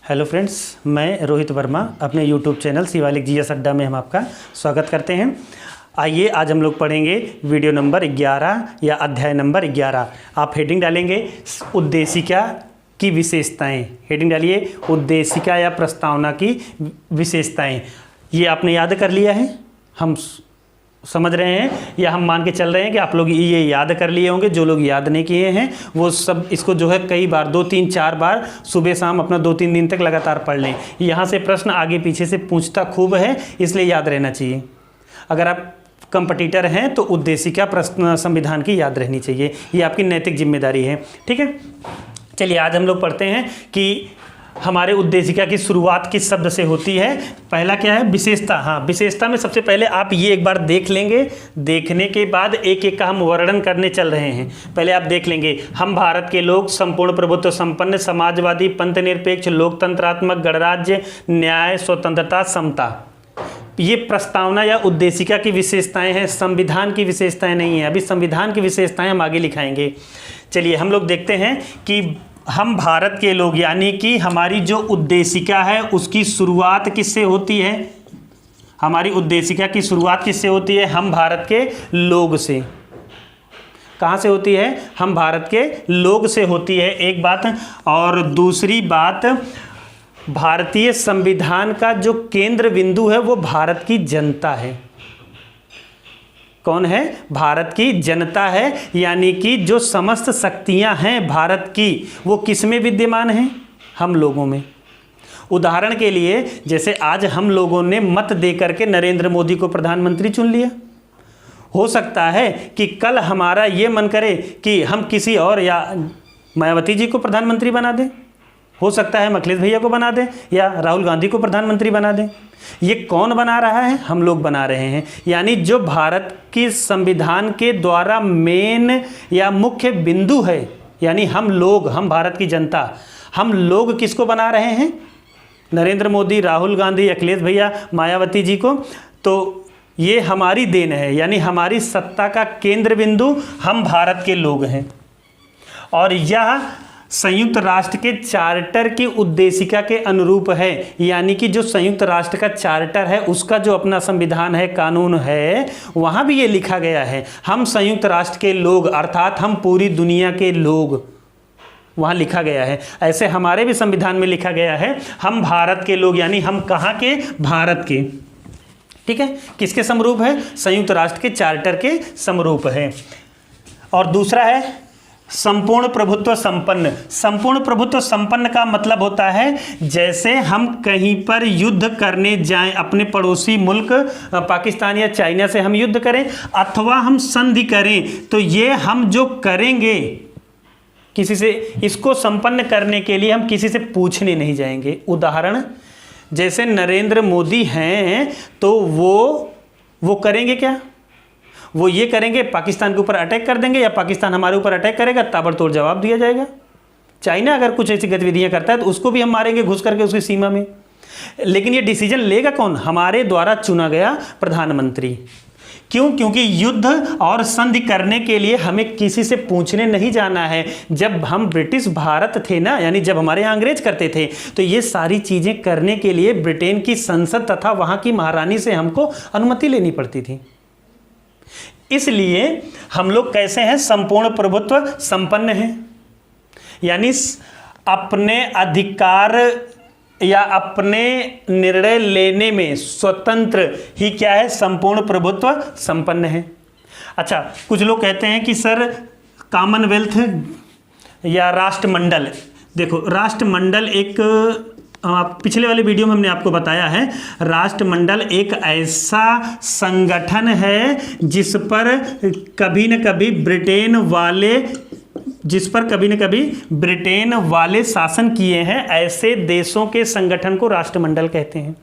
Hello friends, मैं रोहित वर्मा अपने YouTube channel Shivalik GS अड्डा में हम आपका स्वागत करते हैं। आइए आज हम लोग पढ़ेंगे वीडियो नंबर 11 या अध्याय नंबर 11। आप हेडिंग डालेंगे उद्देशिका की विशेषताएं। हेडिंग डालिए उद्देशिका या प्रस्तावना की विशेषताएं। ये आपने याद कर लिया है, हम समझ रहे हैं या हम मान के चल रहे हैं कि आप लोग ये याद कर लिए होंगे। जो लोग याद नहीं किए हैं वो सब इसको जो है कई बार 2-3-4 बार सुबह शाम अपना 2-3 दिन तक लगातार पढ़ लें। यहाँ से प्रश्न आगे पीछे से पूछता खूब है, इसलिए याद रहना चाहिए। अगर आप कंपटीटर हैं तो उद्देशिका प्रश्न संविधान की याद रहनी चाहिए, ये आपकी नैतिक जिम्मेदारी है। ठीक है, चलिए आज हम लोग पढ़ते हैं कि हमारे उद्देशिका की शुरुआत किस शब्द से होती है। पहला क्या है? विशेषता। हाँ, विशेषता में सबसे पहले आप ये एक बार देख लेंगे, देखने के बाद एक एक का हम वर्णन करने चल रहे हैं। पहले आप देख लेंगे, हम भारत के लोग संपूर्ण प्रभुत्व संपन्न, समाजवादी, पंथ निरपेक्ष, लोकतंत्रात्मक, गणराज्य, न्याय, स्वतंत्रता, समता। ये प्रस्तावना या उद्देशिका की विशेषताएं हैं, संविधान की विशेषताएं नहीं है। अभी संविधान की विशेषताएं हम आगे लिखाएंगे। चलिए हम लोग देखते हैं कि हम भारत के लोग, यानी कि हमारी जो उद्देशिका है उसकी शुरुआत किससे होती है। हमारी उद्देशिका की शुरुआत किससे होती है? हम भारत के लोग से। कहाँ से होती है? हम भारत के लोग से होती है, एक बात। और दूसरी बात, भारतीय संविधान का जो केंद्र बिंदु है वो भारत की जनता है। कौन है? भारत की जनता है। यानी कि जो समस्त शक्तियां हैं भारत की वो किस में विद्यमान हैं? हम लोगों में। उदाहरण के लिए जैसे आज हम लोगों ने मत दे करके नरेंद्र मोदी को प्रधानमंत्री चुन लिया। हो सकता है कि कल हमारा ये मन करे कि हम किसी और या मायावती जी को प्रधानमंत्री बना दें। हो सकता है हम अखिलेश भैया को बना दें या राहुल गांधी को प्रधानमंत्री बना दें। ये कौन बना रहा है? हम लोग बना रहे हैं। यानी जो भारत की संविधान के द्वारा मेन या मुख्य बिंदु है, यानी हम लोग, हम भारत की जनता, हम लोग किसको बना रहे हैं? नरेंद्र मोदी, राहुल गांधी, अखिलेश भैया, मायावती जी को। तो ये हमारी देन है, यानी हमारी सत्ता का केंद्र बिंदु हम भारत के लोग हैं। और यह संयुक्त राष्ट्र के चार्टर की उद्देशिका के अनुरूप है। यानी कि जो संयुक्त राष्ट्र का चार्टर है उसका जो अपना संविधान है, कानून है, वहाँ भी ये लिखा गया है हम संयुक्त राष्ट्र के लोग, अर्थात हम पूरी दुनिया के लोग, वहाँ लिखा गया है। ऐसे हमारे भी संविधान में लिखा गया है हम भारत के लोग, यानी हम कहाँ के? भारत के। ठीक है, किसके समरूप है? संयुक्त राष्ट्र के चार्टर के समरूप है। और दूसरा है संपूर्ण प्रभुत्व संपन्न। संपूर्ण प्रभुत्व संपन्न का मतलब होता है जैसे हम कहीं पर युद्ध करने जाएं, अपने पड़ोसी मुल्क पाकिस्तान या चाइना से हम युद्ध करें अथवा हम संधि करें, तो ये हम जो करेंगे किसी से, इसको संपन्न करने के लिए हम किसी से पूछने नहीं जाएंगे। उदाहरण, जैसे नरेंद्र मोदी हैं तो वो करेंगे क्या? वो ये करेंगे पाकिस्तान के ऊपर अटैक कर देंगे, या पाकिस्तान हमारे ऊपर अटैक करेगा ताबड़तोड़ जवाब दिया जाएगा। चाइना अगर कुछ ऐसी गतिविधियां करता है तो उसको भी हम मारेंगे घुस करके उसकी सीमा में। लेकिन ये डिसीजन लेगा कौन? हमारे द्वारा चुना गया प्रधानमंत्री। क्यों? क्योंकि युद्ध और संधि करने के लिए हमें किसी से पूछने नहीं जाना है। जब हम ब्रिटिश भारत थे ना, यानी जब हमारे यहाँ अंग्रेज करते थे, तो ये सारी चीज़ें करने के लिए ब्रिटेन की संसद तथा वहाँ की महारानी से हमको अनुमति लेनी पड़ती थी। इसलिए हम लोग कैसे हैं? संपूर्ण प्रभुत्व संपन्न हैं, यानी अपने अधिकार या अपने निर्णय लेने में स्वतंत्र ही क्या है? संपूर्ण प्रभुत्व संपन्न है। अच्छा, कुछ लोग कहते हैं कि सर कॉमनवेल्थ या राष्ट्रमंडल, देखो राष्ट्रमंडल एक पिछले वाले वीडियो में हमने आपको बताया है, राष्ट्रमंडल एक ऐसा संगठन है जिस पर कभी न कभी ब्रिटेन वाले शासन किए हैं। ऐसे देशों के संगठन को राष्ट्रमंडल कहते हैं।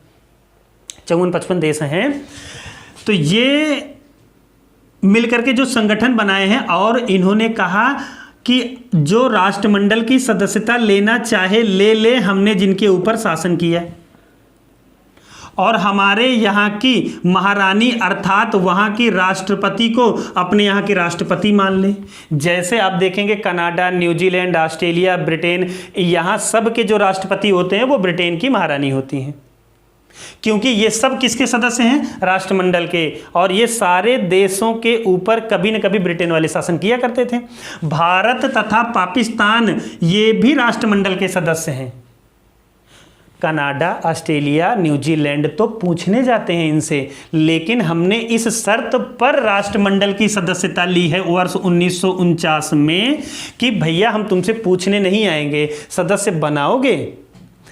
54-55 देश हैं, तो ये मिलकर के जो संगठन बनाए हैं, और इन्होंने कहा कि जो राष्ट्रमंडल की सदस्यता लेना चाहे ले ले, हमने जिनके ऊपर शासन किया। और हमारे यहाँ की महारानी अर्थात वहाँ की राष्ट्रपति को अपने यहाँ के राष्ट्रपति मान लें। जैसे आप देखेंगे कनाडा, न्यूजीलैंड, ऑस्ट्रेलिया, ब्रिटेन, यहाँ सब के जो राष्ट्रपति होते हैं वो ब्रिटेन की महारानी होती हैं, क्योंकि ये सब किसके सदस्य हैं? राष्ट्रमंडल के। और ये सारे देशों के ऊपर कभी न कभी ब्रिटेन वाले शासन किया करते थे। भारत तथा पाकिस्तान ये भी राष्ट्रमंडल के सदस्य हैं। कनाडा, ऑस्ट्रेलिया, न्यूजीलैंड तो पूछने जाते हैं इनसे, लेकिन हमने इस शर्त पर राष्ट्रमंडल की सदस्यता ली है वर्ष 1949 में कि भैया हम तुमसे पूछने नहीं आएंगे, सदस्य बनाओगे?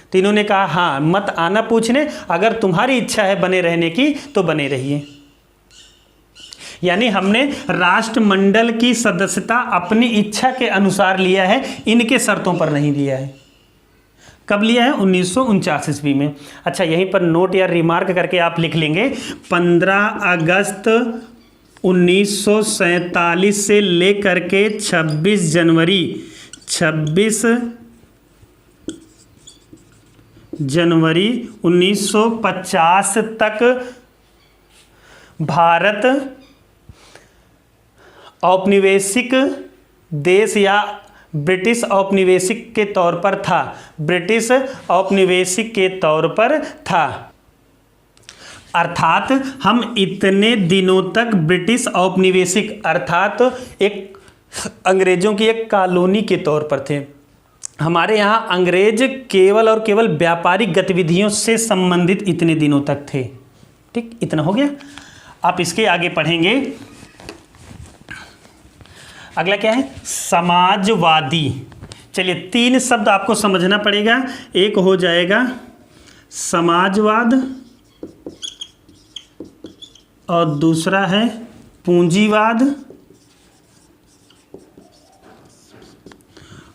तो इन्होंने कहा हाँ, मत आना पूछने, अगर तुम्हारी इच्छा है बने रहने की तो बने रहिए। यानी हमने राष्ट्रमंडल की सदस्यता अपनी इच्छा के अनुसार लिया है, इनके शर्तों पर नहीं लिया है। कब लिया है? 1949 ईस्वी में। अच्छा, यहीं पर नोट या रिमार्क करके आप लिख लेंगे 15 अगस्त 1947 से लेकर के 26 जनवरी 1950 तक भारत औपनिवेशिक देश या ब्रिटिश औपनिवेशिक के तौर पर था। ब्रिटिश औपनिवेशिक के तौर पर था, अर्थात हम इतने दिनों तक ब्रिटिश औपनिवेशिक अर्थात एक अंग्रेजों की एक कॉलोनी के तौर पर थे। हमारे यहाँ अंग्रेज केवल और केवल व्यापारिक गतिविधियों से संबंधित इतने दिनों तक थे। ठीक, इतना हो गया। आप इसके आगे पढ़ेंगे, अगला क्या है? समाजवादी। चलिए, 3 शब्द आपको समझना पड़ेगा। एक हो जाएगा समाजवाद और दूसरा है पूंजीवाद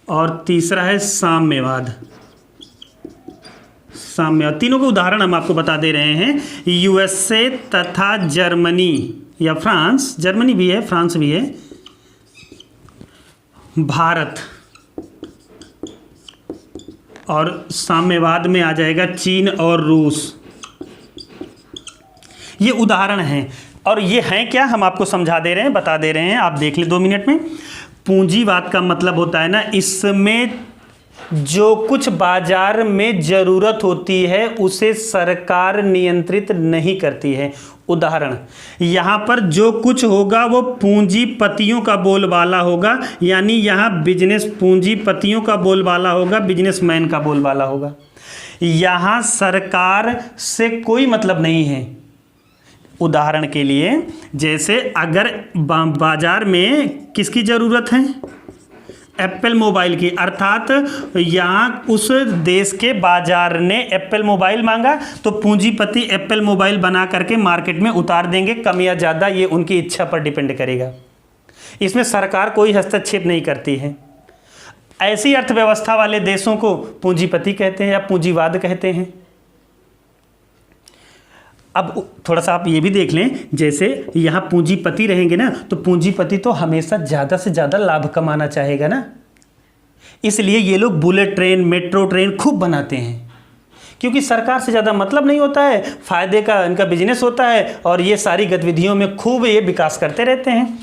और तीसरा है साम्यवाद। साम्यवाद, तीनों के उदाहरण हम आपको बता दे रहे हैं। यूएसए तथा जर्मनी या फ्रांस, जर्मनी भी है, फ्रांस भी है, भारत, और साम्यवाद में आ जाएगा चीन और रूस। ये उदाहरण हैं, और ये हैं क्या, हम आपको समझा दे रहे हैं, बता दे रहे हैं, आप देख ले 2 मिनट में। पूंजीवाद का मतलब होता है ना, इसमें जो कुछ बाजार में ज़रूरत होती है उसे सरकार नियंत्रित नहीं करती है। उदाहरण, यहाँ पर जो कुछ होगा वो पूंजीपतियों का बोलबाला होगा, यानी यहाँ बिजनेस पूंजीपतियों का बोलबाला होगा, बिजनेसमैन का बोलबाला होगा। यहाँ सरकार से कोई मतलब नहीं है। उदाहरण के लिए, जैसे अगर बाजार में किसकी ज़रूरत है? एप्पल मोबाइल की, अर्थात यहाँ उस देश के बाजार ने एप्पल मोबाइल मांगा तो पूंजीपति एप्पल मोबाइल बना करके मार्केट में उतार देंगे, कम या ज़्यादा ये उनकी इच्छा पर डिपेंड करेगा। इसमें सरकार कोई हस्तक्षेप नहीं करती है। ऐसी अर्थव्यवस्था वाले देशों को पूंजीपति कहते हैं या पूंजीवाद कहते हैं। अब थोड़ा सा आप ये भी देख लें, जैसे यहाँ पूंजीपति रहेंगे ना, तो पूंजीपति तो हमेशा ज़्यादा से ज़्यादा लाभ कमाना चाहेगा ना, इसलिए ये लोग बुलेट ट्रेन, मेट्रो ट्रेन खूब बनाते हैं, क्योंकि सरकार से ज़्यादा मतलब नहीं होता है, फ़ायदे का इनका बिजनेस होता है और ये सारी गतिविधियों में खूब ये विकास करते रहते हैं।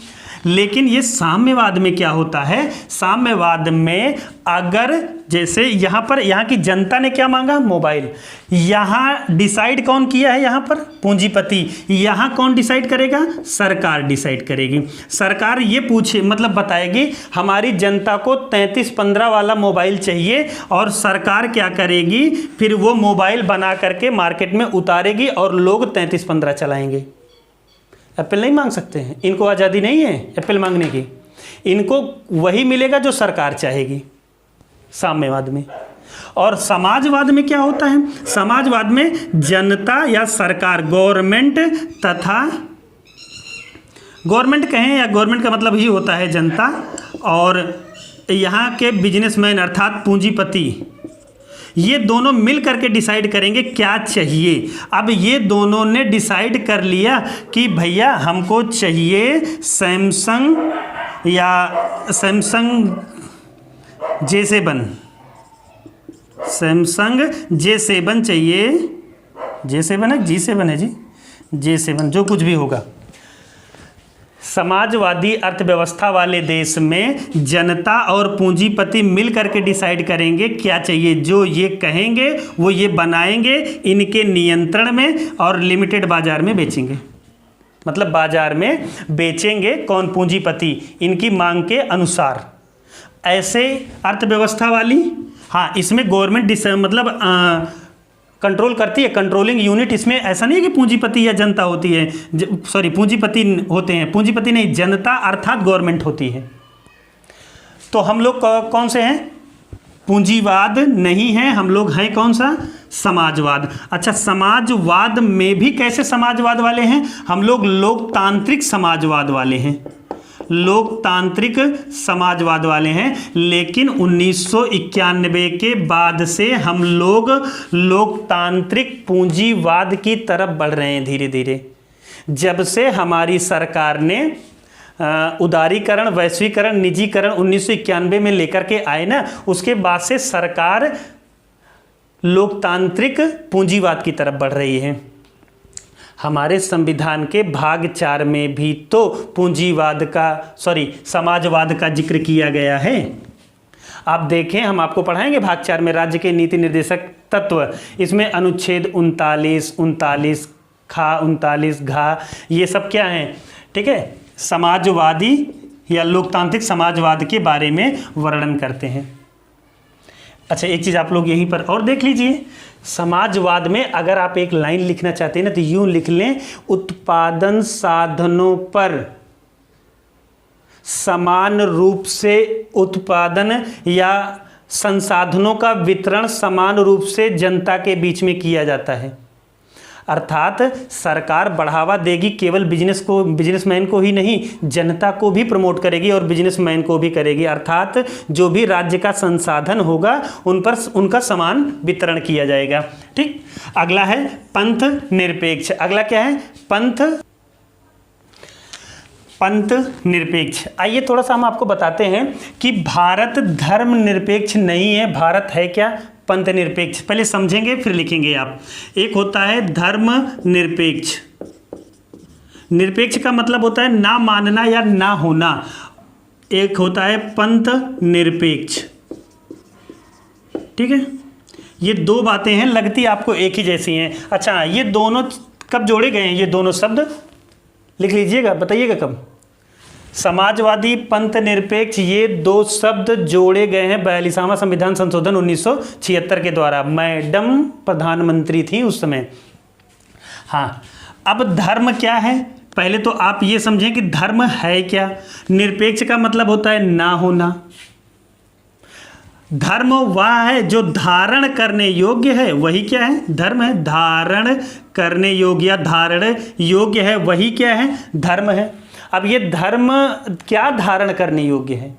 लेकिन ये साम्यवाद में क्या होता है? साम्यवाद में अगर जैसे यहाँ पर यहाँ की जनता ने क्या मांगा? मोबाइल। यहाँ डिसाइड कौन किया है? यहाँ पर पूंजीपति। यहाँ कौन डिसाइड करेगा? सरकार डिसाइड करेगी। सरकार ये पूछे मतलब बताएगी हमारी जनता को 3315 वाला मोबाइल चाहिए, और सरकार क्या करेगी? फिर वो मोबाइल बना करके मार्केट में उतारेगी और लोग 3315 चलाएंगे। एप्पल नहीं मांग सकते हैं, इनको आज़ादी नहीं है एप्पल मांगने की, इनको वही मिलेगा जो सरकार चाहेगी साम्यवाद में। और समाजवाद में क्या होता है? समाजवाद में जनता या सरकार, गवर्नमेंट तथा, गवर्नमेंट कहें या गवर्नमेंट का मतलब ही होता है जनता, और यहाँ के बिजनेसमैन अर्थात पूंजीपति, ये दोनों मिल करके डिसाइड करेंगे क्या चाहिए। अब ये दोनों ने डिसाइड कर लिया कि भैया हमको चाहिए सैमसंग या सैमसंग J7 चाहिए, J7 है, G7 है जी, J7 जो कुछ भी होगा। समाजवादी अर्थव्यवस्था वाले देश में जनता और पूंजीपति मिल करके डिसाइड करेंगे क्या चाहिए, जो ये कहेंगे वो ये बनाएंगे इनके नियंत्रण में और लिमिटेड बाजार में बेचेंगे। मतलब बाजार में बेचेंगे कौन? पूंजीपति, इनकी मांग के अनुसार। ऐसे अर्थव्यवस्था वाली, हाँ इसमें गवर्नमेंट मतलब कंट्रोल करती है, कंट्रोलिंग यूनिट। इसमें ऐसा नहीं है कि पूंजीपति या जनता होती है, सॉरी पूंजीपति होते हैं, पूंजीपति नहीं, जनता अर्थात गवर्नमेंट होती है। तो हम लोग कौन से हैं? पूंजीवाद नहीं है, हम लोग हैं कौन सा? समाजवाद। अच्छा, समाजवाद में भी कैसे समाजवाद वाले हैं? हम लोग लोकतांत्रिक समाजवाद वाले हैं, लोकतांत्रिक समाजवाद वाले हैं। लेकिन 1991 के बाद से हम लोग लोकतांत्रिक पूंजीवाद की तरफ बढ़ रहे हैं धीरे धीरे। जब से हमारी सरकार ने उदारीकरण, वैश्वीकरण, निजीकरण 1991 में लेकर के आए ना, उसके बाद से सरकार लोकतांत्रिक पूंजीवाद की तरफ बढ़ रही है। हमारे संविधान के भाग 4 में भी तो पूंजीवाद का, सॉरी समाजवाद का जिक्र किया गया है। आप देखें, हम आपको पढ़ाएंगे भाग 4 में राज्य के नीति निर्देशक तत्व। इसमें अनुच्छेद 39, 39 खा, 39 घा, ये सब क्या हैं? ठीक है, समाजवादी या लोकतांत्रिक समाजवाद के बारे में वर्णन करते हैं। अच्छा, एक चीज़ आप लोग यहीं पर और देख लीजिए, समाजवाद में अगर आप एक लाइन लिखना चाहते हैं ना तो यूं लिख लें, उत्पादन साधनों पर समान रूप से उत्पादन या संसाधनों का वितरण समान रूप से जनता के बीच में किया जाता है। अर्थात सरकार बढ़ावा देगी केवल बिजनेस को, बिजनेसमैन को ही नहीं, जनता को भी प्रमोट करेगी और बिजनेसमैन को भी करेगी। अर्थात जो भी राज्य का संसाधन होगा उन पर उनका समान वितरण किया जाएगा। ठीक, अगला है पंथ निरपेक्ष। अगला क्या है? पंथ निरपेक्ष। आइए थोड़ा सा हम आपको बताते हैं कि भारत धर्म निरपेक्ष नहीं है। भारत है क्या? पंथ निरपेक्ष। पहले समझेंगे फिर लिखेंगे आप। एक होता है धर्म निरपेक्ष। निरपेक्ष का मतलब होता है ना मानना या ना होना। एक होता है पंथ निरपेक्ष। ठीक है, ये दो बातें हैं, लगती आपको एक ही जैसी हैं। अच्छा, ये दोनों कब जोड़े गए हैं? ये दोनों शब्द लिख लीजिएगा, बताइएगा कब। समाजवादी, पंथ निरपेक्ष, ये दो शब्द जोड़े गए हैं 42वां संविधान संशोधन 1976 के द्वारा। मैडम प्रधानमंत्री थी उस समय। हाँ, अब धर्म क्या है? पहले तो आप ये समझें कि धर्म है क्या। निरपेक्ष का मतलब होता है ना होना। धर्म वह है जो धारण करने योग्य है, वही क्या है? धर्म है। धारण करने योग्य या धारण योग्य है, वही क्या है? धर्म है। अब ये धर्म क्या धारण करने योग्य है?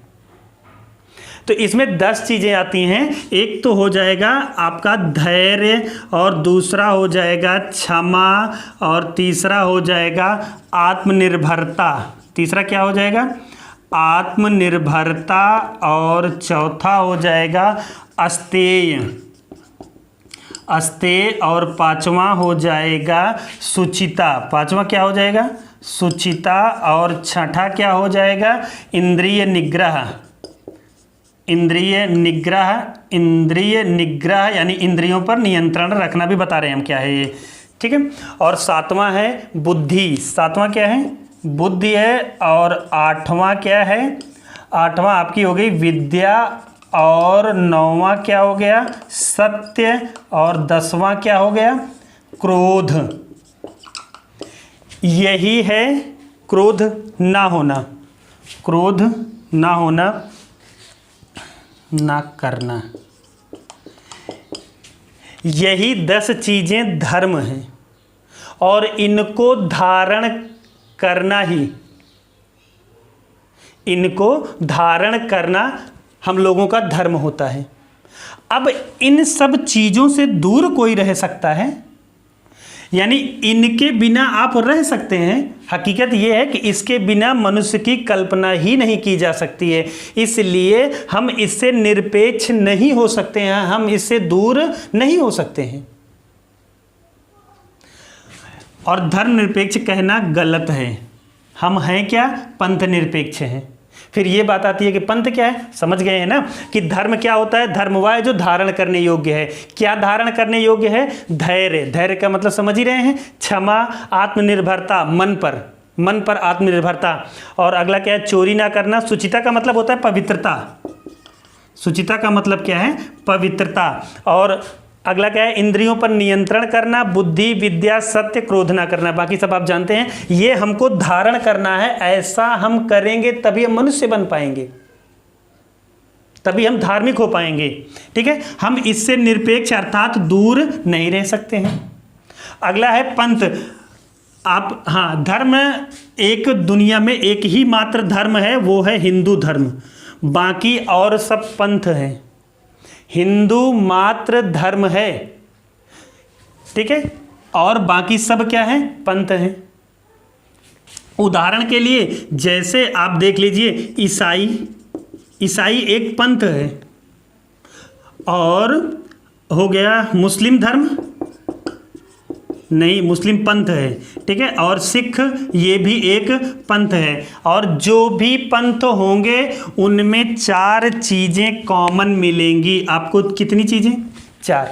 तो इसमें 10 चीज़ें आती हैं। एक तो हो जाएगा आपका धैर्य, और दूसरा हो जाएगा क्षमा, और तीसरा हो जाएगा आत्मनिर्भरता। तीसरा क्या हो जाएगा? आत्मनिर्भरता, और चौथा हो जाएगा अस्तेय, और पांचवा हो जाएगा सुचिता। पांचवा क्या हो जाएगा? सुचिता। और छठा क्या हो जाएगा? इंद्रिय निग्रह। इंद्रिय निग्रह यानी इंद्रियों पर नियंत्रण रखना, भी बता रहे हैं हम क्या है ये। ठीक है, और सातवां है बुद्धि। सातवां क्या है? बुद्धि है। और आठवां क्या है? आठवां आपकी हो गई विद्या। और नौवां क्या हो गया? सत्य। और 10वां क्या हो गया? क्रोध। यही है क्रोध ना होना। क्रोध ना होना, ना करना, यही 10 चीजें धर्म हैं। और इनको धारण करना ही, इनको धारण करना हम लोगों का धर्म होता है। अब इन सब चीजों से दूर कोई रह सकता है? यानी इनके बिना आप रह सकते हैं? हकीकत यह है कि इसके बिना मनुष्य की कल्पना ही नहीं की जा सकती है। इसलिए हम इससे निरपेक्ष नहीं हो सकते हैं, हम इससे दूर नहीं हो सकते हैं। और धर्मनिरपेक्ष कहना गलत है। हम हैं क्या? पंथ निरपेक्ष हैं। फिर ये बात आती है कि पंथ क्या है, समझ गए हैं ना कि धर्म क्या होता है? धर्म वह है जो धारण करने योग्य है। क्या धारण करने योग्य है? धैर्य। धैर्य का मतलब समझ ही रहे हैं, क्षमा, आत्मनिर्भरता, मन पर आत्मनिर्भरता। और अगला क्या है? चोरी ना करना। शुचिता का मतलब होता है पवित्रता। शुचिता का मतलब क्या है? पवित्रता। और अगला क्या है? इंद्रियों पर नियंत्रण करना, बुद्धि, विद्या, सत्य, क्रोध ना करना। बाकी सब आप जानते हैं। ये हमको धारण करना है, ऐसा हम करेंगे तभी हम मनुष्य बन पाएंगे, तभी हम धार्मिक हो पाएंगे। ठीक है, हम इससे निरपेक्ष अर्थात दूर नहीं रह सकते हैं। अगला है पंथ। आप हाँ, धर्म एक दुनिया में एक ही मात्र धर्म है, वो है हिंदू धर्म। बाकी और सब पंथ हैं। हिंदू मात्र धर्म है, ठीक है, और बाकी सब क्या है? पंथ हैं। उदाहरण के लिए जैसे आप देख लीजिए, ईसाई एक पंथ है, और हो गया मुस्लिम धर्म, नहीं मुस्लिम पंथ है, ठीक है, और सिख ये भी एक पंथ है। और जो भी पंथ होंगे उनमें 4 चीज़ें कॉमन मिलेंगी आपको। कितनी चीज़ें? 4।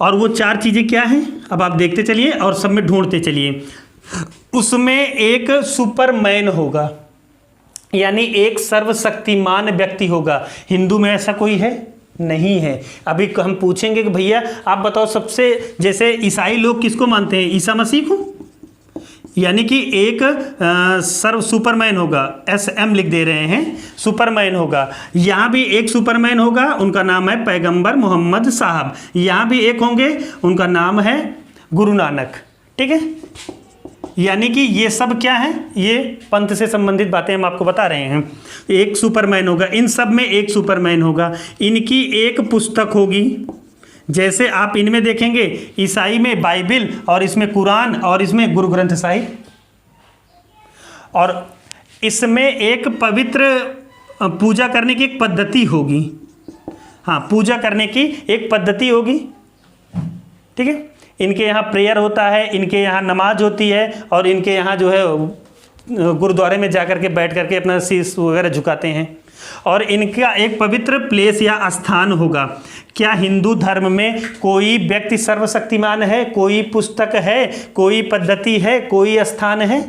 और वो 4 चीज़ें क्या हैं? अब आप देखते चलिए और सब में ढूंढते चलिए। उसमें एक सुपरमैन होगा, यानी एक सर्वशक्तिमान व्यक्ति होगा। हिंदू में ऐसा कोई है? नहीं है। अभी हम पूछेंगे कि भैया आप बताओ, सबसे जैसे ईसाई लोग किसको मानते हैं? ईसा मसीह को। यानी कि एक सर्व सुपरमैन होगा, SM लिख दे रहे हैं, सुपरमैन होगा। यहाँ भी एक सुपरमैन होगा, उनका नाम है पैगंबर मोहम्मद साहब। यहाँ भी एक होंगे, उनका नाम है गुरु नानक। ठीक है, यानी कि ये सब क्या है? ये पंथ से संबंधित बातें हम आपको बता रहे हैं। एक सुपरमैन होगा, इन सब में एक superman होगा। इनकी एक पुस्तक होगी, जैसे आप इनमें देखेंगे, ईसाई में बाइबिल, और इसमें कुरान, और इसमें गुरु ग्रंथ साहिब। और इसमें एक पवित्र पूजा करने की एक पद्धति होगी। हाँ, पूजा करने की एक पद्धति होगी। ठीक है, इनके यहाँ प्रेयर होता है, इनके यहाँ नमाज होती है, और इनके यहाँ जो है गुरुद्वारे में जाकर के बैठ करके अपना शीश वगैरह झुकाते हैं। और इनका एक पवित्र प्लेस या स्थान होगा। क्या हिंदू धर्म में कोई व्यक्ति सर्वशक्तिमान है? कोई पुस्तक है? कोई पद्धति है? कोई स्थान है?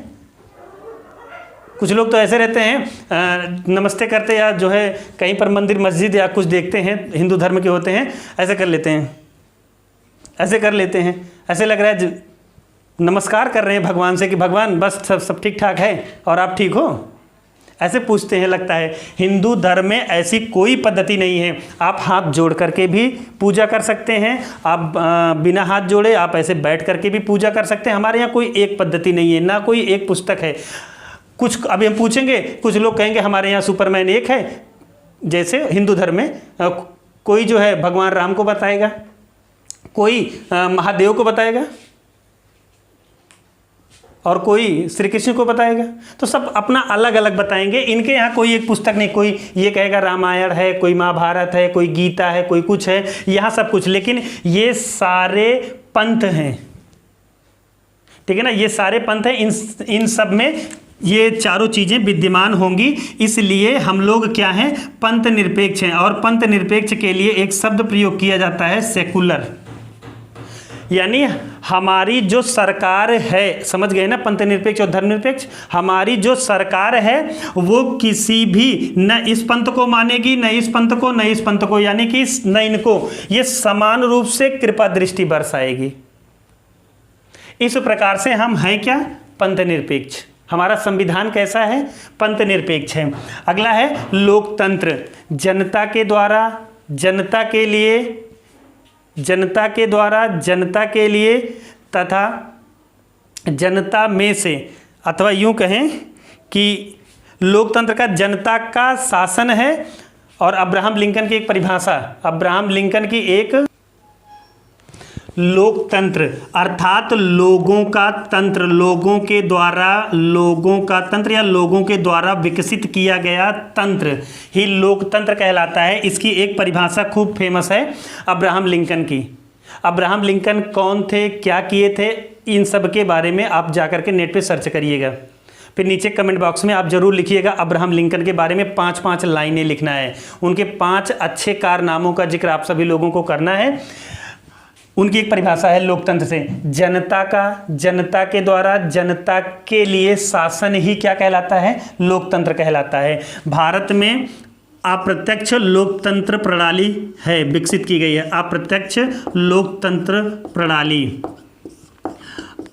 कुछ लोग तो ऐसे रहते हैं, नमस्ते करते या जो है कहीं पर मंदिर मस्जिद या कुछ देखते हैं, हिंदू धर्म के होते हैं, ऐसे कर लेते हैं, ऐसे कर लेते हैं, ऐसे लग रहा है नमस्कार कर रहे हैं भगवान से कि भगवान बस सब ठीक ठाक है और आप ठीक हो, ऐसे पूछते हैं, लगता है। हिंदू धर्म में ऐसी कोई पद्धति नहीं है। आप हाथ जोड़ करके भी पूजा कर सकते हैं, आप बिना हाथ जोड़े आप ऐसे बैठ करके भी पूजा कर सकते हैं। हमारे यहाँ कोई एक पद्धति नहीं है, ना कोई एक पुस्तक है। कुछ अभी हम पूछेंगे, कुछ लोग कहेंगे हमारे यहाँ सुपरमैन एक है, जैसे हिंदू धर्म में कोई जो है भगवान राम को बताएगा, कोई महादेव को बताएगा, और कोई श्री कृष्ण को बताएगा। तो सब अपना अलग अलग बताएंगे। इनके यहाँ कोई एक पुस्तक नहीं, कोई ये कहेगा रामायण है, कोई महाभारत है, कोई गीता है, कोई कुछ है, यहाँ सब कुछ। लेकिन ये सारे पंथ हैं, ठीक है ना, ये सारे पंथ हैं। इन सब में ये चारों चीज़ें विद्यमान होंगी। इसलिए हम लोग क्या हैं? पंथ निरपेक्ष हैं। और पंथ निरपेक्ष के लिए एक शब्द प्रयोग किया जाता है, सेकुलर। यानी हमारी जो सरकार है, समझ गए ना, पंथ निरपेक्ष और धर्मनिरपेक्ष। हमारी जो सरकार है वो किसी भी न इस पंथ को मानेगी, न इस पंथ को, न इस पंथ को, यानी कि न इनको, ये समान रूप से कृपा दृष्टि बरसाएगी। इस प्रकार से हम हैं क्या? पंथ निरपेक्ष। हमारा संविधान कैसा है? पंथ निरपेक्ष है। अगला है लोकतंत्र। जनता के द्वारा, जनता के लिए, जनता के द्वारा, जनता के लिए, तथा जनता में से, अथवा यूं कहें कि लोकतंत्र का जनता का शासन है। और अब्राहम लिंकन की एक परिभाषा, अब्राहम लिंकन की एक, लोकतंत्र अर्थात लोगों का तंत्र, लोगों के द्वारा, लोगों का तंत्र या लोगों के द्वारा विकसित किया गया तंत्र ही लोकतंत्र कहलाता है। इसकी एक परिभाषा खूब फेमस है अब्राहम लिंकन की। अब्राहम लिंकन कौन थे, क्या किए थे, इन सब के बारे में आप जाकर के नेट पे सर्च करिएगा। फिर नीचे कमेंट बॉक्स में आप जरूर लिखिएगा अब्राहम लिंकन के बारे में 5-5 लाइनें लिखना है। उनके 5 अच्छे कारनामों का जिक्र आप सभी लोगों को करना है। उनकी एक परिभाषा है लोकतंत्र से, जनता के द्वारा जनता के लिए शासन ही क्या कहलाता है, लोकतंत्र कहलाता है। भारत में अप्रत्यक्ष लोकतंत्र प्रणाली है, विकसित की गई है अप्रत्यक्ष लोकतंत्र प्रणाली।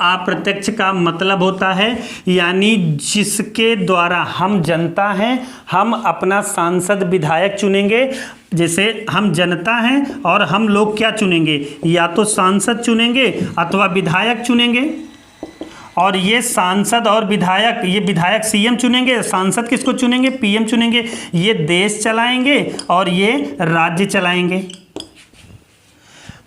अप्रत्यक्ष का मतलब होता है यानी जिसके द्वारा हम जनता हैं, हम अपना सांसद विधायक चुनेंगे। जैसे हम जनता हैं और हम लोग क्या चुनेंगे, या तो सांसद चुनेंगे अथवा विधायक चुनेंगे। और ये सांसद और विधायक, ये विधायक सीएम चुनेंगे, सांसद किसको चुनेंगे, पीएम चुनेंगे। ये देश चलाएंगे और ये राज्य चलाएंगे।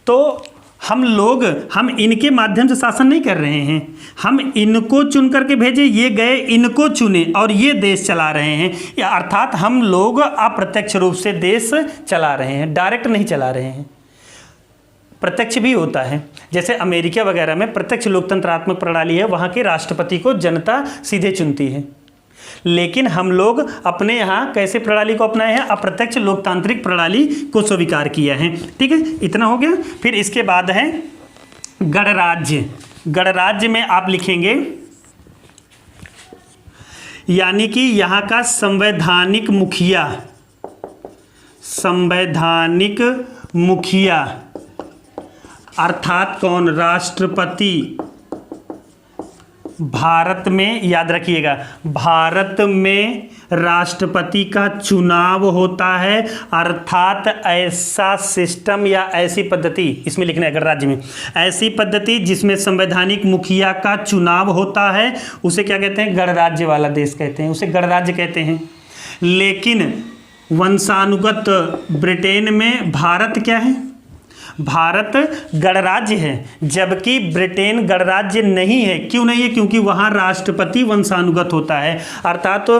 तो हम इनके माध्यम से शासन नहीं कर रहे हैं, हम इनको चुन करके भेजे, ये गए इनको चुने और ये देश चला रहे हैं। अर्थात हम लोग अप्रत्यक्ष रूप से देश चला रहे हैं, डायरेक्ट नहीं चला रहे हैं। प्रत्यक्ष भी होता है, जैसे अमेरिका वगैरह में प्रत्यक्ष लोकतंत्रात्मक प्रणाली है, वहाँ के राष्ट्रपति को जनता सीधे चुनती है। लेकिन हम लोग अपने यहाँ कैसे प्रणाली को अपनाए हैं, अप्रत्यक्ष लोकतांत्रिक प्रणाली को स्वीकार किया है। ठीक है, इतना हो गया। फिर इसके बाद है गणराज्य। गणराज्य में आप लिखेंगे यानी कि यहाँ का संवैधानिक मुखिया अर्थात कौन, राष्ट्रपति। भारत में याद रखिएगा, भारत में राष्ट्रपति का चुनाव होता है, अर्थात ऐसा सिस्टम या ऐसी पद्धति, इसमें लिखना है गणराज्य में, ऐसी पद्धति जिसमें संवैधानिक मुखिया का चुनाव होता है, उसे क्या कहते हैं, गणराज्य वाला देश कहते हैं, उसे गणराज्य कहते हैं। लेकिन वंशानुगत ब्रिटेन में भारत क्या है, भारत गणराज्य है, जबकि ब्रिटेन गणराज्य नहीं है। क्यों नहीं है, क्योंकि वहाँ राष्ट्रपति वंशानुगत होता है, अर्थात तो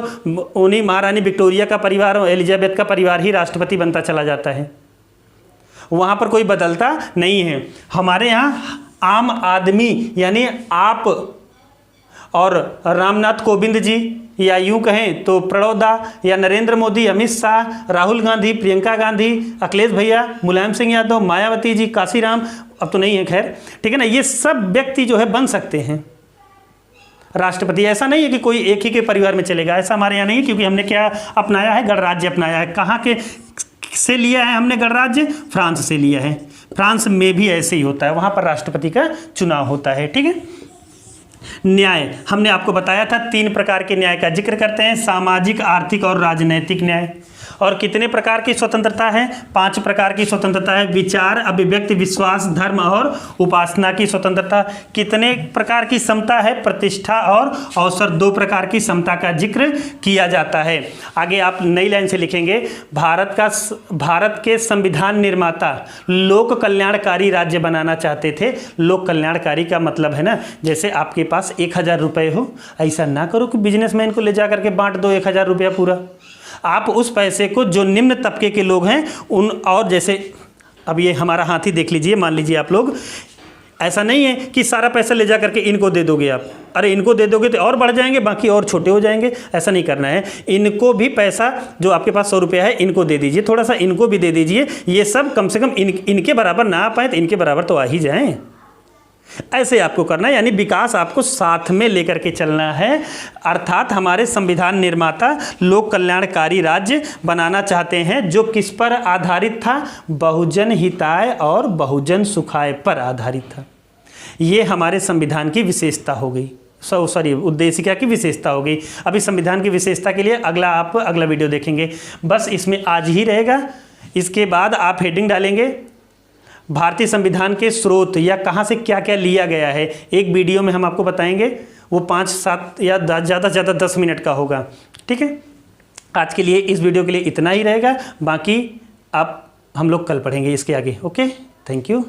उन्हीं महारानी विक्टोरिया का परिवार, एलिजाबेथ का परिवार ही राष्ट्रपति बनता चला जाता है, वहाँ पर कोई बदलता नहीं है। हमारे यहाँ आम आदमी यानी आप और रामनाथ कोविंद जी, या यूं कहें तो प्रणोदा या नरेंद्र मोदी, अमित शाह, राहुल गांधी, प्रियंका गांधी, अखिलेश भैया, मुलायम सिंह यादव, मायावती जी, काशीराम, अब तो नहीं है खैर, ठीक है ना, ये सब व्यक्ति जो है बन सकते हैं राष्ट्रपति। ऐसा नहीं है कि कोई एक ही के परिवार में चलेगा, ऐसा हमारे यहाँ नहीं है, क्योंकि हमने क्या अपनाया है, गणराज्य अपनाया है। कहाँ के से लिया है हमने गणराज्य, फ्रांस से लिया है। फ्रांस में भी ऐसे ही होता है, वहाँ पर राष्ट्रपति का चुनाव होता है। ठीक है, न्याय हमने आपको बताया था 3 प्रकार के न्याय का जिक्र करते हैं, सामाजिक, आर्थिक और राजनैतिक न्याय। और कितने प्रकार की स्वतंत्रता है, 5 प्रकार की स्वतंत्रता है, विचार, अभिव्यक्ति, विश्वास, धर्म और उपासना की स्वतंत्रता। कितने प्रकार की समता है, प्रतिष्ठा और अवसर, 2 प्रकार की समता का जिक्र किया जाता है। आगे आप नई लाइन से लिखेंगे, भारत के संविधान निर्माता लोक कल्याणकारी राज्य बनाना चाहते थे। लोक कल्याणकारी का मतलब है ना, जैसे आपके पास 1000 रुपये हो, ऐसा ना करो कि बिजनेसमैन को ले जा करके बांट दो 1000 रुपया पूरा। आप उस पैसे को जो निम्न तबके के लोग हैं उन, और जैसे अब ये हमारा हाथी देख लीजिए, मान लीजिए आप लोग, ऐसा नहीं है कि सारा पैसा ले जा करके इनको दे दोगे आप, अरे इनको दे दोगे तो और बढ़ जाएंगे, बाकी और छोटे हो जाएंगे, ऐसा नहीं करना है। इनको भी पैसा, जो आपके पास 100 रुपया है, इनको दे दीजिए, थोड़ा सा इनको भी दे दीजिए, ये सब कम से कम इनके बराबर ना आ पाए तो इनके बराबर तो आ ही जाएं। ऐसे आपको करना है, यानी विकास आपको साथ में लेकर के चलना है। अर्थात हमारे संविधान निर्माता लोक कल्याणकारी राज्य बनाना चाहते हैं, जो किस पर आधारित था, बहुजन हिताय और बहुजन सुखाय पर आधारित था। ये हमारे संविधान की विशेषता हो गई, उद्देशिका की विशेषता हो गई। अभी संविधान की विशेषता के लिए अगला वीडियो देखेंगे, बस इसमें आज ही रहेगा। इसके बाद आप हेडिंग डालेंगे भारतीय संविधान के स्रोत या कहाँ से क्या क्या लिया गया है, एक वीडियो में हम आपको बताएंगे, वो 5-7 या ज़्यादा से ज़्यादा 10 मिनट का होगा। ठीक है, आज के लिए इस वीडियो के लिए इतना ही रहेगा, बाकी आप हम लोग कल पढ़ेंगे इसके आगे। Okay, thank you.